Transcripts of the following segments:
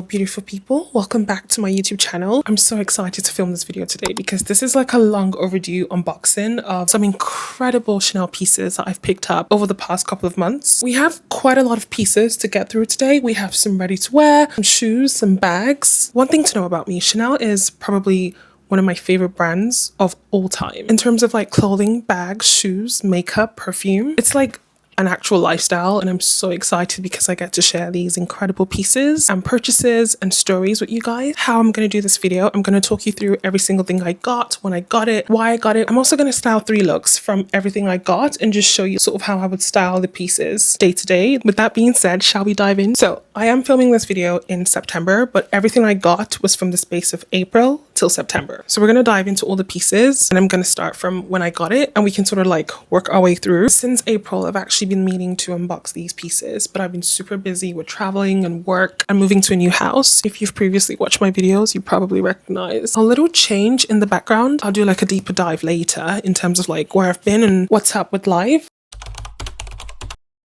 beautiful people, welcome back to my YouTube channel. I'm so excited to film this video today because this is like a long overdue unboxing of some incredible Chanel pieces that I've picked up over the past couple of months. We have quite a lot of pieces to get through today. We have some ready to wear, some shoes, some bags. One thing to know about me, Chanel is probably one of my favorite brands of all time. In terms of like clothing, bags, shoes, makeup, perfume, it's like an actual lifestyle, and I'm so excited because I get to share these incredible pieces and purchases and stories with you guys. How I'm going to do this video, I'm going to talk you through every single thing I got, when I got it, why I got it. I'm also going to style 3 looks from everything I got and just show you sort of how I would style the pieces day to day. With that being said, shall we dive in? So I am filming this video in September, but everything I got was from the space of April till September. So we're going to dive into all the pieces, and I'm going to start from when I got it and we can sort of like work our way through. Since April, I've actually been meaning to unbox these pieces, but I've been super busy with traveling and work and moving to a new house. If you've previously watched my videos, you probably recognize a little change in the background. I'll do like a deeper dive later in terms of like where I've been and what's up with life.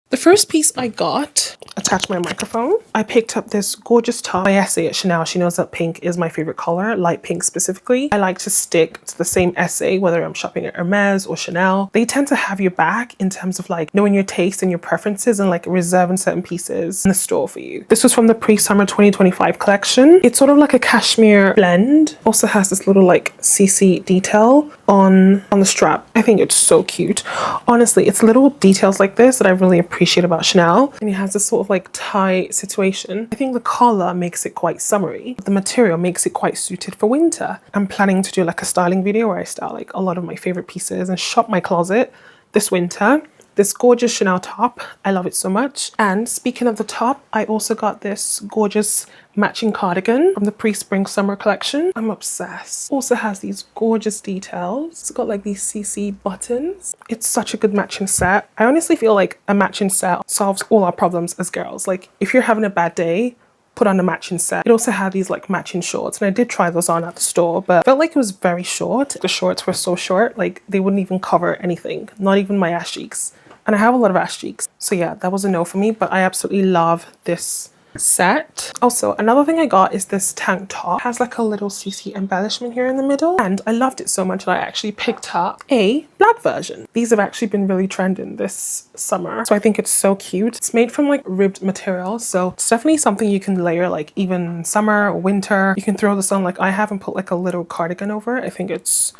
The first piece I got, attach my microphone. I picked up this gorgeous top by Essay at Chanel. She knows that pink is my favorite color, light pink specifically. I like to stick to the same Essay, whether I'm shopping at Hermes or Chanel. They tend to have your back in terms of like knowing your taste and your preferences and like reserving certain pieces in the store for you. This was from the pre-summer 2025 collection. It's sort of like a cashmere blend. Also has this little like CC detail on the strap. I think it's so cute. Honestly, it's little details like this that I really appreciate about Chanel. And it has this sort of like tie situation. I think the collar makes it quite summery. The material makes it quite suited for winter. I'm planning to do like a styling video where I style like a lot of my favorite pieces and shop my closet this winter. This gorgeous Chanel top, I love it so much. And speaking of the top, I also got this gorgeous matching cardigan from the pre-spring summer collection. I'm obsessed. Also has these gorgeous details. It's got like these CC buttons. It's such a good matching set. I honestly feel like a matching set solves all our problems as girls. Like if you're having a bad day, put on a matching set. It also had these like matching shorts, and I did try those on at the store, but I felt like it was very short. The shorts were so short, like they wouldn't even cover anything, not even my ass cheeks. And I have a lot of ass cheeks. So yeah, that was a no for me, but I absolutely love this set. Also, another thing I got is this tank top. It has like a little CC embellishment here in the middle, and I loved it so much that I actually picked up a black version. These have actually been really trending this summer, so I think it's so cute. It's made from like ribbed material, so it's definitely something you can layer like even summer or winter. You can throw this on like I have and put like a little cardigan over it. I think it's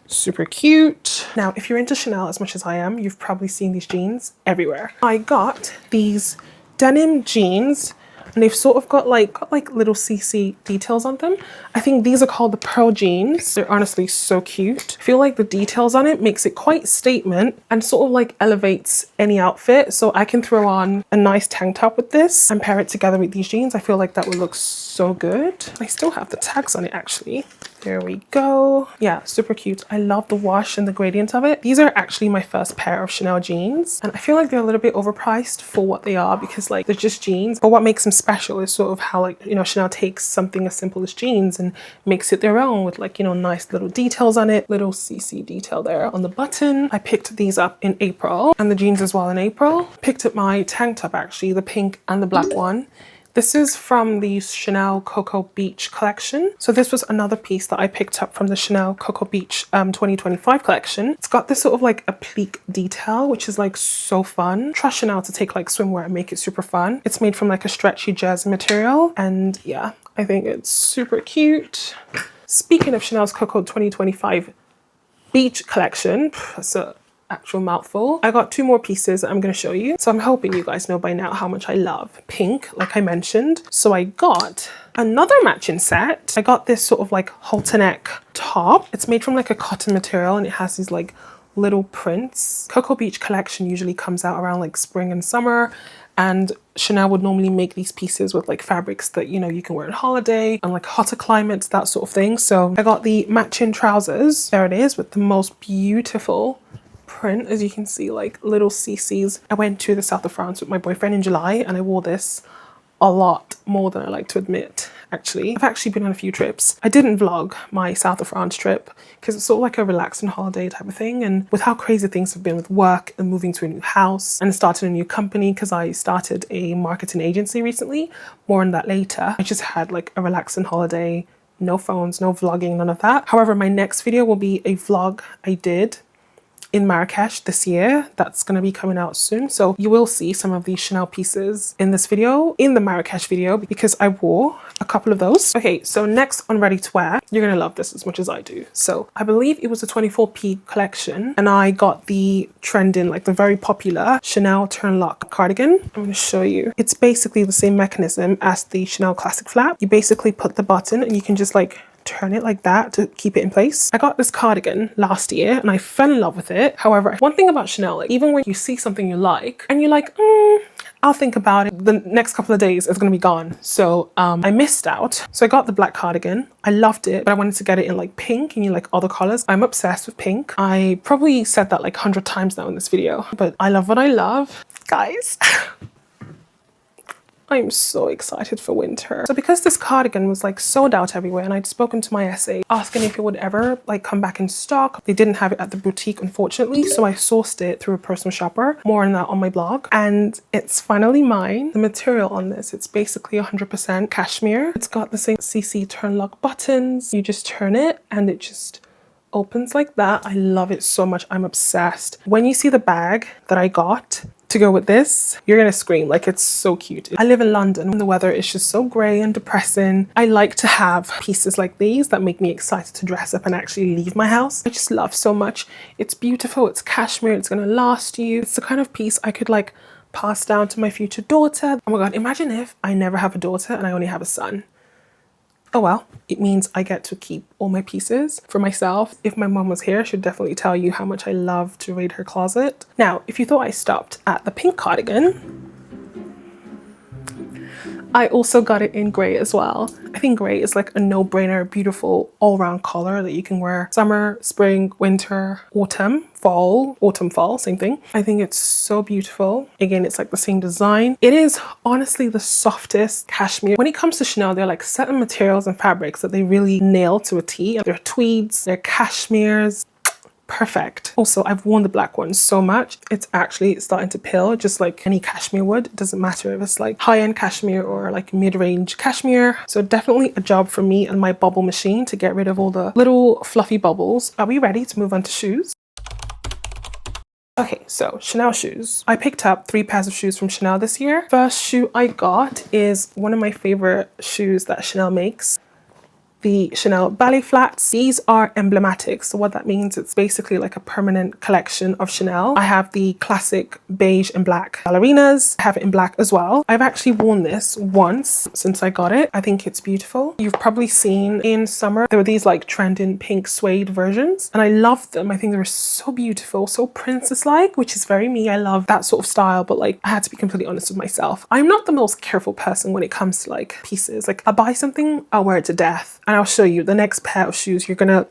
super cute. Now, if you're into Chanel as much as I am, you've probably seen these jeans everywhere. I got these denim jeans, and they've sort of got like little CC details on them. I think these are called the pearl jeans. They're honestly so cute. I feel like the details on it makes it quite statement and sort of like elevates any outfit. So I can throw on a nice tank top with this and pair it together with these jeans. I feel like that would look so good. I still have the tags on it actually. There we go. Yeah, super cute. I love the wash and the gradient of it. These are actually my first pair of Chanel jeans, and I feel like they're a little bit overpriced for what they are because like they're just jeans, but what makes them special is sort of how like, you know, Chanel takes something as simple as jeans and makes it their own with like, you know, nice little details on it. Little CC detail there on the button. I picked these up in April, and the jeans as well in April. Picked up my tank top actually, the pink and the black one. This is from the Chanel Coco Beach collection. So this was another piece that I picked up from the Chanel Coco Beach 2025 collection. It's got this sort of like applique detail, which is like so fun. Trust Chanel to take like swimwear and make it super fun. It's made from like a stretchy jersey material, and yeah, I think it's super cute. Speaking of Chanel's Coco 2025 Beach collection, that's a actual mouthful. I got 2 more pieces that I'm going to show you. So I'm hoping you guys know by now how much I love pink, like I mentioned. So I got another matching set. I got this sort of like halter neck top. It's made from like a cotton material, and it has these like little prints. Coco Beach collection usually comes out around like spring and summer, and Chanel would normally make these pieces with like fabrics that, you know, you can wear on holiday and like hotter climates, that sort of thing. So I got the matching trousers. There it is with the most beautiful print, as you can see, like little CCs. I went to the south of France with my boyfriend in July, and I wore this a lot more than I like to admit. actually. I've actually been on a few trips. I didn't vlog my South of France trip because it's sort of like a relaxing holiday type of thing. And with how crazy things have been with work and moving to a new house and starting a new company, because I started a marketing agency recently, more on that later. I just had like a relaxing holiday, no phones, no vlogging, none of that. However, my next video will be a vlog I did in Marrakesh this year. That's going to be coming out soon, so you will see some of these Chanel pieces in this video, in the Marrakesh video, because I wore a couple of those. Okay, so next on ready to wear, you're gonna love this as much as I do. So I believe it was a 24p collection, and I got the trending, like the very popular Chanel turn lock cardigan. I'm gonna show you. It's basically the same mechanism as the Chanel classic flap. You basically put the button and you can just like turn it like that to keep it in place. I got this cardigan last year and I fell in love with it. However, one thing about Chanel, like, even when you see something you like and you're like, I'll think about it, the next couple of days it's gonna be gone. So I missed out. So I got the black cardigan. I loved it, but I wanted to get it in like pink and like other colors. I'm obsessed with pink. I probably said that like 100 times now in this video, but I love what I love, guys. I'm so excited for winter. So because this cardigan was like sold out everywhere, and I'd spoken to my SA asking if it would ever like come back in stock, they didn't have it at the boutique, unfortunately. So I sourced it through a personal shopper. More on that on my blog. And it's finally mine. The material on this, it's basically 100% cashmere. It's got the same CC turn lock buttons. You just turn it and it just opens like that. I love it so much. I'm obsessed. When you see the bag that I got to go with this, you're gonna scream. Like, it's so cute. I live in London and the weather is just so grey and depressing. I like to have pieces like these that make me excited to dress up and actually leave my house. I just love so much. It's beautiful, it's cashmere, it's gonna last you. It's the kind of piece I could like pass down to my future daughter. Oh my god, imagine if I never have a daughter and I only have a son. Oh well, it means I get to keep all my pieces for myself. If my mom was here, she'd definitely tell you how much I love to raid her closet. Now, if you thought I stopped at the pink cardigan, I also got it in grey as well. I think grey is like a no-brainer, beautiful all-round color that you can wear summer, spring, winter, autumn, fall, same thing. I think it's so beautiful. Again, it's like the same design. It is honestly the softest cashmere. When it comes to Chanel, they're like certain materials and fabrics that they really nail to a T. They're tweeds, they're cashmeres. Perfect. Also, I've worn the black one so much. It's actually starting to peel just like any cashmere would. It doesn't matter if it's like high-end cashmere or like mid-range cashmere. So definitely a job for me and my bubble machine to get rid of all the little fluffy bubbles. Are we ready to move on to shoes? Okay, so Chanel shoes. I picked up 3 pairs of shoes from Chanel this year. First shoe I got is one of my favorite shoes that Chanel makes. The Chanel ballet flats. These are emblematic, so what that means, it's basically like a permanent collection of Chanel. I have the classic beige and black ballerinas. I have it in black as well. I've actually worn this once since I got it. I think it's beautiful. You've probably seen in summer there were these like trending pink suede versions, and I love them. I think they were so beautiful, so princess-like, which is very me. I love that sort of style, but like I had to be completely honest with myself. I'm not the most careful person when it comes to like pieces. Like I buy something, I'll wear it to death. And I'll show you the next pair of shoes. You're gonna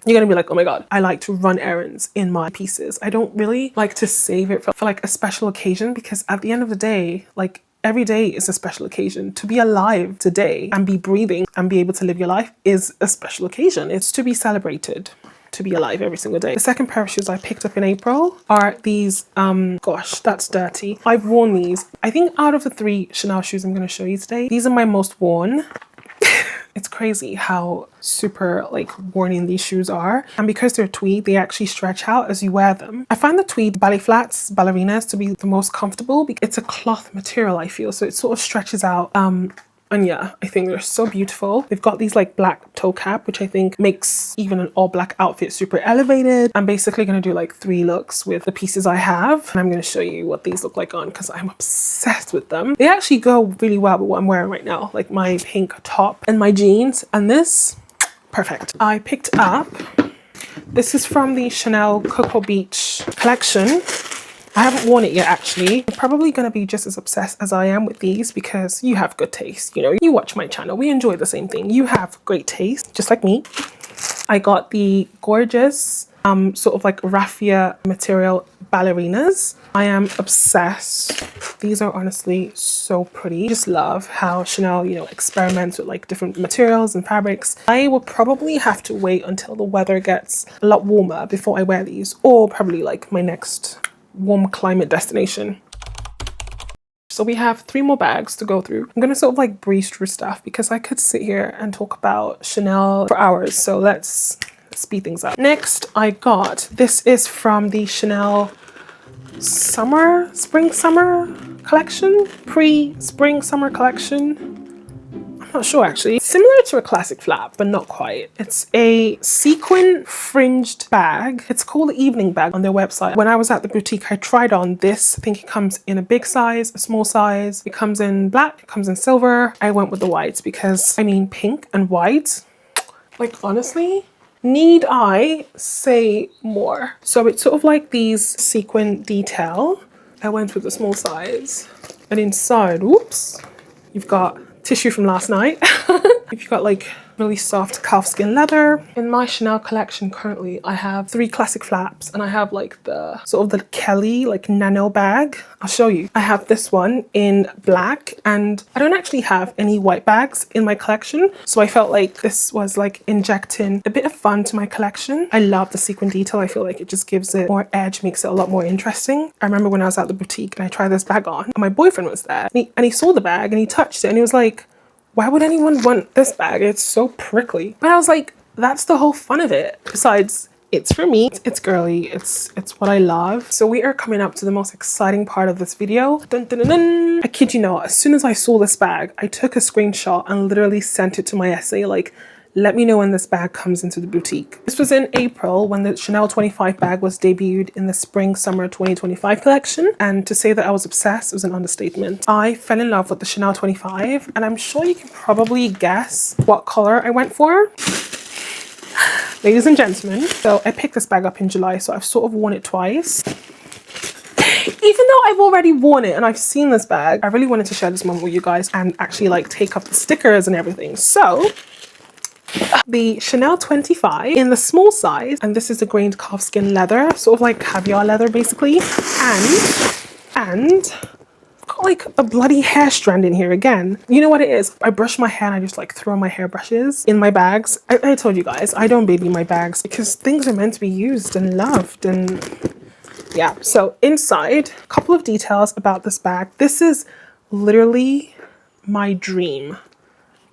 be like, oh my god, I like to run errands in my pieces. I don't really like to save it for like a special occasion, because at the end of the day, like every day is a special occasion. To be alive today and be breathing and be able to live your life is a special occasion. It's to be celebrated. To be alive every single day. The second pair of shoes I picked up in April are these, gosh, that's dirty. I've worn these. I think out of the 3 Chanel shoes I'm going to show you today, these are my most worn. It's crazy how super like worn these shoes are. And because they're tweed, they actually stretch out as you wear them. I find the tweed ballet flats, ballerinas, to be the most comfortable because it's a cloth material, I feel. So it sort of stretches out. And yeah, I think they're so beautiful. They've got these like black toe cap, which I think makes even an all black outfit super elevated. I'm basically going to do like 3 looks with the pieces I have. And I'm going to show you what these look like on, because I'm obsessed with them. They actually go really well with what I'm wearing right now, like my pink top and my jeans. And this, perfect. I picked up, this is from the Chanel Coco Beach collection. I haven't worn it yet, actually. I'm probably going to be just as obsessed as I am with these, because you have good taste. You know, you watch my channel. We enjoy the same thing. You have great taste, just like me. I got the gorgeous sort of like raffia material ballerinas. I am obsessed. These are honestly so pretty. Just love how Chanel, you know, experiments with like different materials and fabrics. I will probably have to wait until the weather gets a lot warmer before I wear these, or probably like my next warm climate destination. So we have 3 more bags to go through. I'm gonna sort of like breeze through stuff because I could sit here and talk about Chanel for hours. So let's speed things up. Next, I got, this is from the Chanel spring summer collection, pre-spring summer collection. I'm not sure actually. Similar to a classic flap, but not quite. It's a sequin fringed bag. It's called the evening bag on their website. When I was at the boutique, I tried on this. I think it comes in a big size, a small size. It comes in black, it comes in silver. I went with the whites because, I mean, pink and white, like honestly, need I say more? So it's sort of like these sequin detail. I went with the small size. And inside, whoops, you've got tissue from last night. You've got like really soft calfskin leather. In my Chanel collection currently, I have 3 classic flaps and I have like the sort of the Kelly like nano bag. I'll show you. I have this one in black and I don't actually have any white bags in my collection. So I felt like this was like injecting a bit of fun to my collection. I love the sequin detail. I feel like it just gives it more edge, makes it a lot more interesting. I remember when I was at the boutique and I tried this bag on and my boyfriend was there and he saw the bag and he touched it and he was like, why would anyone want this bag? It's so prickly. But I was like, that's the whole fun of it. Besides, it's for me, it's girly, it's what I love. So we are coming up to the most exciting part of this video. Dun, dun, dun, dun. I kid you not, as soon as I saw this bag, I took a screenshot and literally sent it to my essay like, let me know when this bag comes into the boutique. This was in April when the Chanel 25 bag was debuted in the spring summer 2025 collection. And to say that I was obsessed was an understatement. I fell in love with the Chanel 25 and I'm sure you can probably guess what color I went for. Ladies and gentlemen, so I picked this bag up in July, so I've sort of worn it twice. Even though I've already worn it and I've seen this bag, I really wanted to share this moment with you guys and actually like take off the stickers and everything. So the Chanel 25 in the small size, and this is the grained calfskin leather, sort of like caviar leather basically, and got like a bloody hair strand in here again. You know what it is? I brush my hair and I just like throw my hairbrushes in my bags. I told you guys, I don't baby my bags because things are meant to be used and loved and yeah. So inside, a couple of details about this bag. This is literally my dream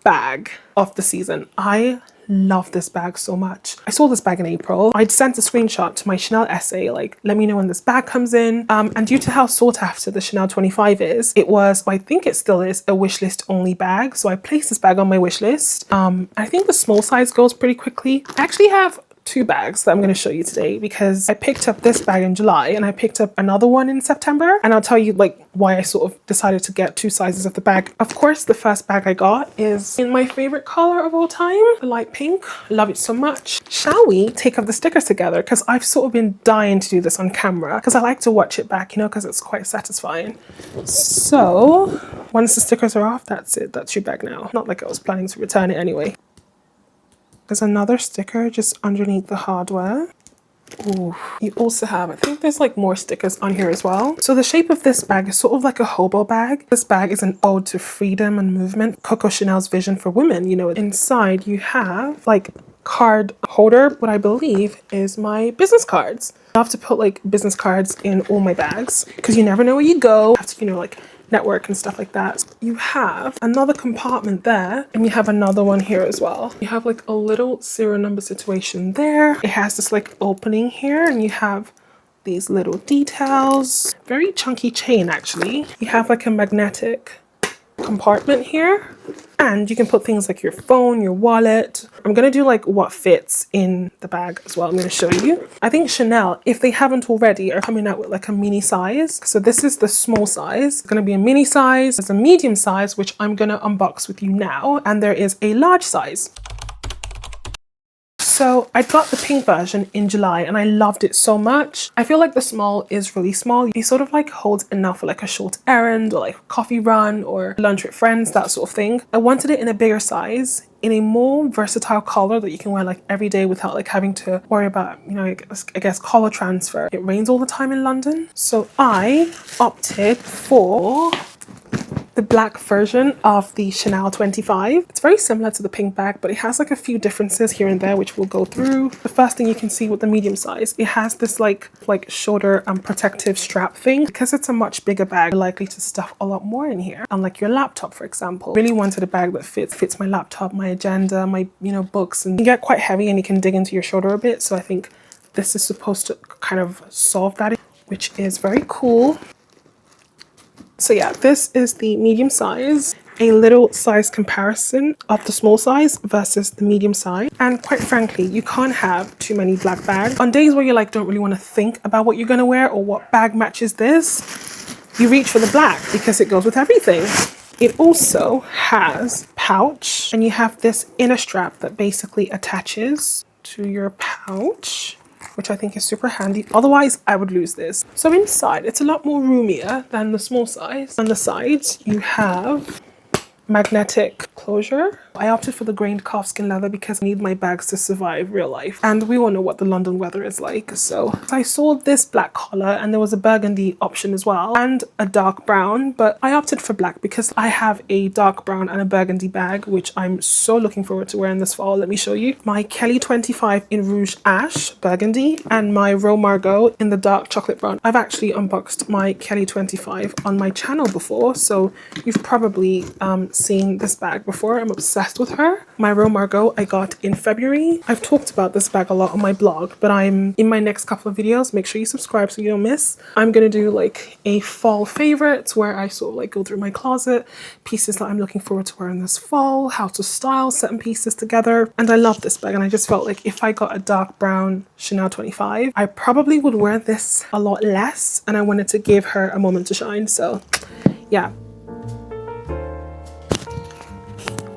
bag of the season. I love this bag so much. I saw this bag in April. I'd sent a screenshot to my Chanel essay like, let me know when this bag comes in. And due to how sought after the Chanel 25 is, it was, I think it still is, a wishlist only bag. So I placed this bag on my wish list. I think the small size goes pretty quickly. I actually have 2 bags that I'm going to show you today because I picked up this bag in July and I picked up another one in September, and I'll tell you like why I sort of decided to get 2 sizes of the bag. Of course, the first bag I got is in my favorite color of all time, the light pink. Love it so much. Shall we take off the stickers together? Because I've sort of been dying to do this on camera because I like to watch it back, you know, because it's quite satisfying. So once the stickers are off, that's it. That's your bag now. Not like I was planning to return it anyway. There's another sticker just underneath the hardware. Ooh. You also have, I think there's like more stickers on here as well. So the shape of this bag is sort of like a hobo bag. This bag is an ode to freedom and movement. Coco Chanel's vision for women, you know. Inside you have like card holder, what I believe is my business cards. I have to put like business cards in all my bags because you never know where you go. You have to, you know, like network and stuff like that. You have another compartment there and you have another one here as well. You have like a little serial number situation there. It has this like opening here and you have these little details. Very chunky chain actually. You have like a magnetic compartment here and you can put things like your phone, your wallet. I'm gonna do like what fits in the bag as well. I'm gonna show you. I think Chanel, if they haven't already, are coming out with like a mini size. So this is the small size. It's gonna be a mini size. There's a medium size, which I'm gonna unbox with you now. And there is a large size. So I got the pink version in July and I loved it so much. I feel like the small is really small. It sort of like holds enough for like a short errand or like a coffee run or lunch with friends, that sort of thing. I wanted it in a bigger size in a more versatile color that you can wear like every day without like having to worry about, you know, I guess color transfer. It rains all the time in London, so I opted for the black version of the Chanel 25. It's very similar to the pink bag, but it has like a few differences here and there, which we'll go through. The first thing you can see with the medium size, it has this like shoulder and protective strap thing. Because it's a much bigger bag, you're likely to stuff a lot more in here. Unlike your laptop, for example. Really wanted a bag that fits my laptop, my agenda, my, you know, books, and you get quite heavy and you can dig into your shoulder a bit. So I think this is supposed to kind of solve that, which is very cool. So yeah, this is the medium size, a little size comparison of the small size versus the medium size. And quite frankly, you can't have too many black bags. On days where you like don't really want to think about what you're going to wear or what bag matches this, you reach for the black because it goes with everything. It also has pouch, and you have this inner strap that basically attaches to your pouch, which I think is super handy. Otherwise, I would lose this. So inside, it's a lot more roomier than the small size. On the sides, you have magnetic closure. I opted for the grained calfskin leather because I need my bags to survive real life. And we all know what the London weather is like. So I saw this black collar, and there was a burgundy option as well, and a dark brown, but I opted for black because I have a dark brown and a burgundy bag, which I'm so looking forward to wearing this fall. Let me show you. My Kelly 25 in Rouge Ash burgundy, and my Ro Margot in the dark chocolate brown. I've actually unboxed my Kelly 25 on my channel before, so you've probably seen this bag before. I'm obsessed with her. My Ro Margot I got in February. I've talked about this bag a lot on my blog, but I'm in my next couple of videos. Make sure you subscribe so you don't miss. I'm gonna do like a fall favorites where I sort of like go through my closet, pieces that I'm looking forward to wearing this fall, how to style certain pieces together. And I love this bag, and I just felt like if I got a dark brown Chanel 25, I probably would wear this a lot less, and I wanted to give her a moment to shine. So yeah.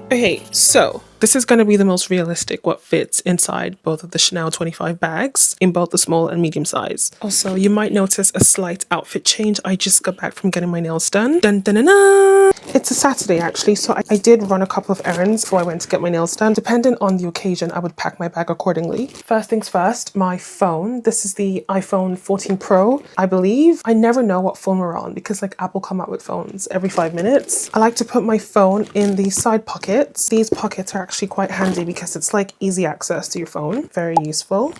Okay, so this is going to be the most realistic what fits inside both of the Chanel 25 bags in both the small and medium size. Also, you might notice a slight outfit change. I just got back from getting my nails done. Dun, dun, dun, dun. It's a Saturday actually, so I did run a couple of errands before I went to get my nails done. Depending on the occasion, I would pack my bag accordingly. First things first, my phone. This is the iPhone 14 Pro, I believe. I never know what phone we're on because like Apple come out with phones every 5 minutes. I like to put my phone in the side pockets. These pockets are actually quite handy because it's like easy access to your phone. Very useful.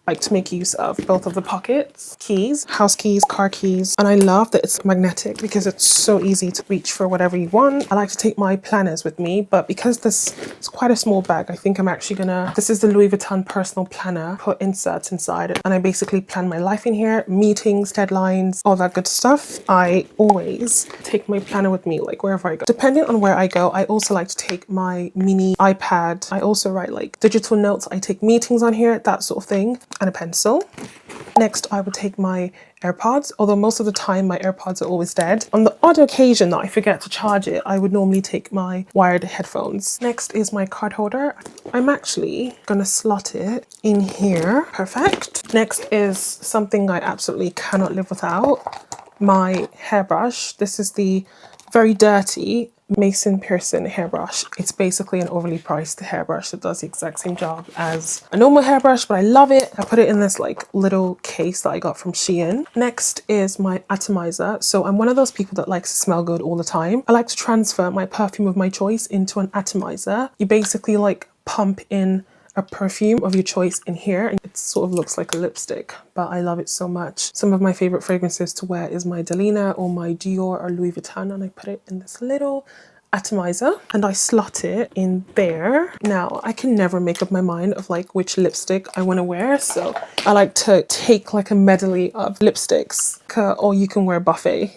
I like to make use of both of the pockets. Keys, house keys, car keys, and I love that it's magnetic because it's so easy to reach for whatever you want. I like to take my planners with me, but because this is quite a small bag, I think I'm actually gonna, this is the Louis Vuitton personal planner, put inserts inside it, and I basically plan my life in here, meetings, deadlines, all that good stuff. I always take my planner with me, like wherever I go. Depending on where I go, I also like to take my mini iPad. I also write like digital notes. I take meetings on here, that sort of thing, and a pencil. Next, I would take my AirPods, although most of the time my AirPods are always dead. On the odd occasion that I forget to charge it, I would normally take my wired headphones. Next is my card holder. I'm actually gonna slot it in here. Perfect. Next is something I absolutely cannot live without, my hairbrush. This is the very dirty Mason Pearson hairbrush. It's basically an overly priced hairbrush that does the exact same job as a normal hairbrush, but I love it. I put it in this like little case that I got from Shein. Next is my atomizer. So I'm one of those people that likes to smell good all the time. I like to transfer my perfume of my choice into an atomizer. You basically like pump in a perfume of your choice in here, and it sort of looks like a lipstick, but I love it so much. Some of my favorite fragrances to wear is my Delina or my Dior or Louis Vuitton, and I put it in this little atomizer and I slot it in there. Now I can never make up my mind of like which lipstick I want to wear, so I like to take like a medley of lipsticks, or you can wear a buffet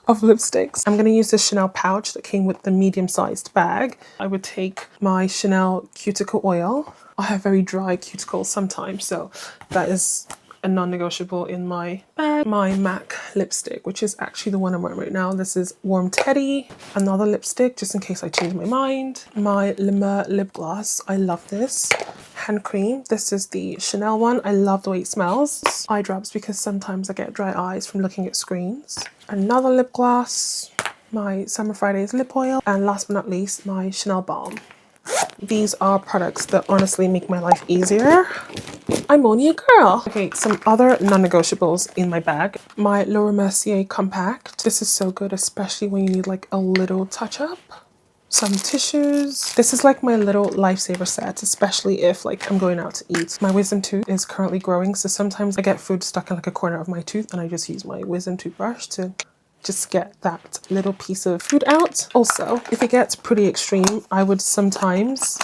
of lipsticks. I'm going to use this Chanel pouch that came with the medium-sized bag. I would take my Chanel cuticle oil. I have very dry cuticles sometimes, so that is a non-negotiable in my bag. My MAC lipstick, which is actually the one I'm wearing right now. This is Warm Teddy. Another lipstick, just in case I change my mind. My Le Mer lip gloss. I love this. Hand cream. This is the Chanel one. I love the way it smells. Eye drops because sometimes I get dry eyes from looking at screens. Another lip gloss. My Summer Fridays lip oil. And last but not least, my Chanel balm. These are products that honestly make my life easier. I'm only a girl. Okay, some other non-negotiables in my bag. My Laura Mercier compact. This is so good, especially when you need like a little touch-up. Some tissues. This is like my little lifesaver set, especially if like I'm going out to eat. My wisdom tooth is currently growing, so sometimes I get food stuck in like a corner of my tooth and I just use my wisdom toothbrush to just get that little piece of food out. Also, if it gets pretty extreme, I would sometimes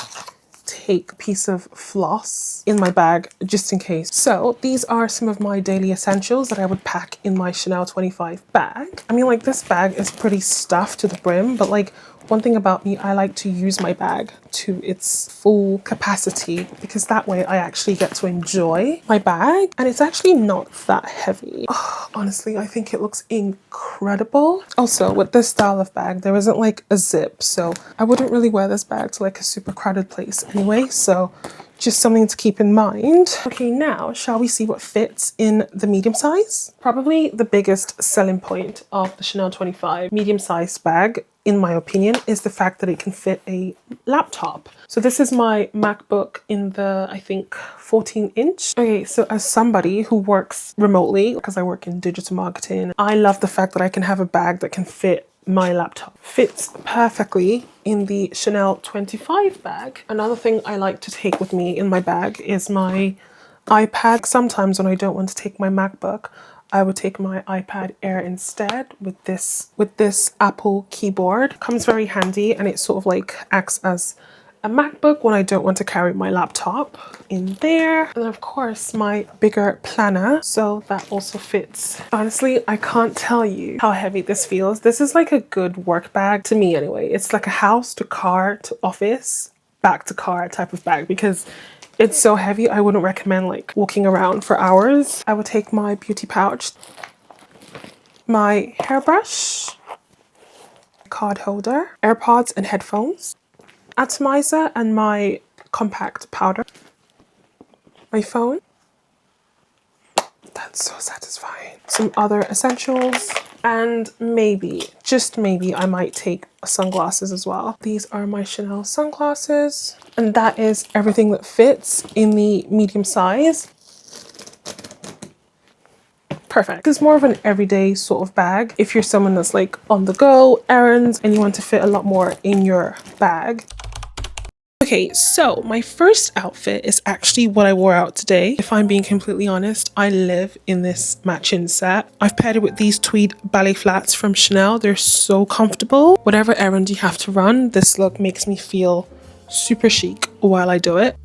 take a piece of floss in my bag just in case. So these are some of my daily essentials that I would pack in my Chanel 25 bag. I mean, like, this bag is pretty stuffed to the brim, but like, one thing about me, I like to use my bag to its full capacity because that way I actually get to enjoy my bag, and it's actually not that heavy. Oh, honestly, I think it looks incredible. Also, with this style of bag, there isn't like a zip, so I wouldn't really wear this bag to like a super crowded place anyway, so just something to keep in mind. Okay, now shall we see what fits in the medium size? Probably the biggest selling point of the Chanel 25 medium sized bag, in my opinion, is the fact that it can fit a laptop. So this is my MacBook in the, I think, 14-inch. Okay, so as somebody who works remotely, because I work in digital marketing, I love the fact that I can have a bag that can fit my laptop. Fits perfectly in the Chanel 25 bag. Another thing I like to take with me in my bag is my iPad. Sometimes when I don't want to take my MacBook, I would take my iPad Air instead with this Apple keyboard. Comes very handy, and it sort of like acts as a MacBook when I don't want to carry my laptop in there. And then of course my bigger planner, so that also fits. Honestly, I can't tell you how heavy this feels. This is like a good work bag to me anyway. It's like a house to car to office, back to car type of bag because it's so heavy. I wouldn't recommend like walking around for hours. I would take my beauty pouch, my hairbrush, card holder, AirPods and headphones, atomizer and my compact powder, my phone. That's so satisfying. Some other essentials, and maybe, just maybe, I might take sunglasses as well. These are my Chanel sunglasses, and that is everything that fits in the medium size. Perfect. It's more of an everyday sort of bag. If you're someone that's like on the go, errands, and you want to fit a lot more in your bag. Okay, so my first outfit is actually what I wore out today. If I'm being completely honest, I live in this matching set. I've paired it with these tweed ballet flats from Chanel. They're so comfortable. Whatever errand you have to run, this look makes me feel super chic while I do it.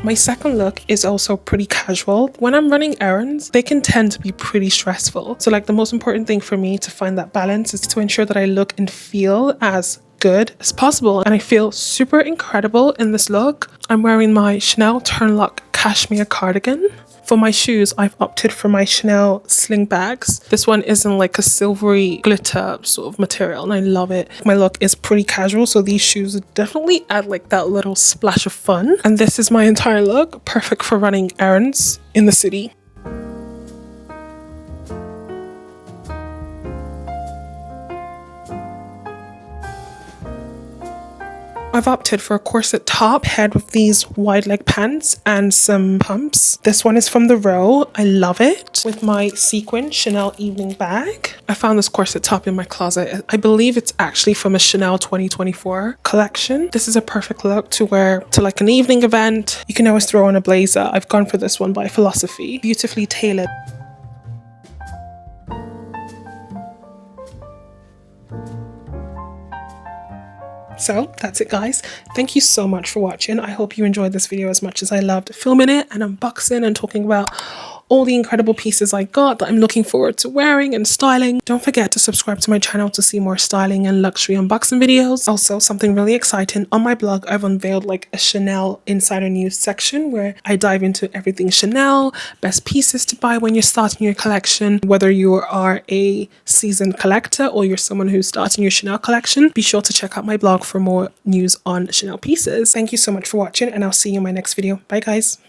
My second look is also pretty casual. When I'm running errands, they can tend to be pretty stressful. So like the most important thing for me to find that balance is to ensure that I look and feel as good as possible. And I feel super incredible in this look. I'm wearing my Chanel Turnlock cashmere cardigan. For my shoes, I've opted for my Chanel sling bags. This one is in like a silvery glitter sort of material and I love it. My look is pretty casual, so these shoes definitely add like that little splash of fun. And this is my entire look, perfect for running errands in the city. I've opted for a corset top paired with these wide leg pants and some pumps. This one is from the Row. I love it. With my sequin Chanel evening bag. I found this corset top in my closet. I believe it's actually from a Chanel 2024 collection. This is a perfect look to wear to like an evening event. You can always throw on a blazer. I've gone for this one by Philosophy. Beautifully tailored. So that's it, guys. Thank you so much for watching. I hope you enjoyed this video as much as I loved filming it and unboxing and talking about all the incredible pieces I got that I'm looking forward to wearing and styling. Don't forget to subscribe to my channel to see more styling and luxury unboxing videos. Also, something really exciting, on my blog I've unveiled like a Chanel insider news section where I dive into everything Chanel, best pieces to buy when you're starting your collection. Whether you are a seasoned collector or you're someone who's starting your Chanel collection, be sure to check out my blog for more news on Chanel pieces. Thank you so much for watching and I'll see you in my next video. Bye guys.